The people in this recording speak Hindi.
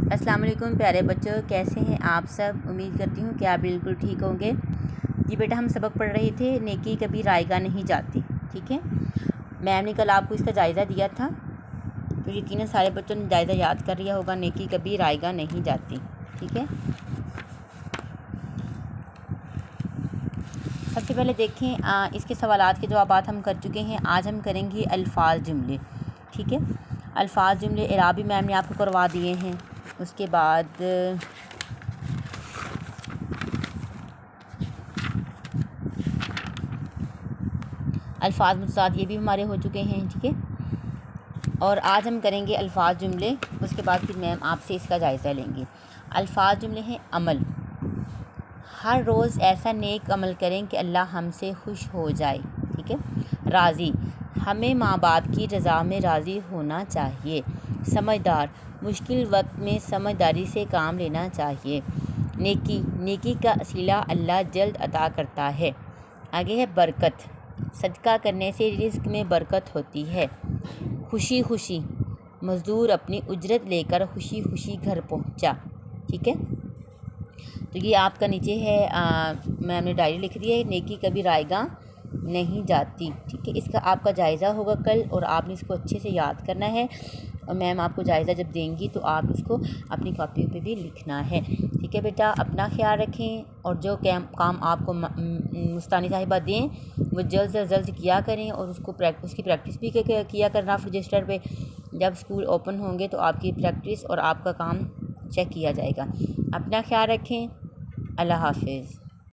अस्सलाम वालेकुम प्यारे बच्चों, कैसे हैं आप सब। उम्मीद करती हूँ कि आप बिल्कुल ठीक होंगे। जी बेटा, हम सबक पढ़ रहे थे नेकी कभी रायगा नहीं जाती। ठीक है, मैम ने कल आपको इसका जायज़ा दिया था, तो यकीनन सारे बच्चों ने जायज़ा याद कर लिया होगा। नेकी कभी रायगा नहीं जाती। ठीक है, सबसे पहले देखें इसके सवालात के जवाब हम कर चुके हैं। आज हम करेंगे अल्फाज जुमले। ठीक है, अल्फाज जुमले इराबी मैम ने आपको करवा दिए हैं। उसके बाद अल्फाज मुतसाद ये भी हमारे हो चुके हैं। ठीक है, और आज हम करेंगे अल्फाज जुमले। उसके बाद फिर मैम आपसे इसका जायज़ा लेंगे। अल्फाज जुमले हैं अमल। हर रोज़ ऐसा नेक अमल करें कि अल्लाह हमसे खुश हो जाए। ठीक है, राज़ी, हमें माँ बाप की रज़ा में राज़ी होना चाहिए। समझदार, मुश्किल वक्त में समझदारी से काम लेना चाहिए। नेकी, नेकी का असीला अल्लाह जल्द अता करता है। आगे है बरकत, सदका करने से रिज़्क़ में बरकत होती है। खुशी खुशी, मज़दूर अपनी उजरत लेकर खुशी खुशी घर पहुंचा। ठीक है, तो ये आपका नीचे है, मैंने डायरी लिख दी है, नेकी कभी रायगा नहीं जाती। ठीक है, इसका आपका जायज़ा होगा कल और आपने इसको अच्छे से याद करना है। और मैम आपको जायज़ा जब देंगी तो आप इसको अपनी कॉपियों पे भी लिखना है। ठीक है बेटा, अपना ख्याल रखें और जो काम आपको मुस्तानी साहिबा दें वो जल्द से जल्द किया करें और उसकी प्रैक्टिस भी किया करना रजिस्टर पे। जब स्कूल ओपन होंगे तो आपकी प्रैक्टिस और आपका काम चेक किया जाएगा। अपना ख्याल रखें। अल्लाह हाफिज़।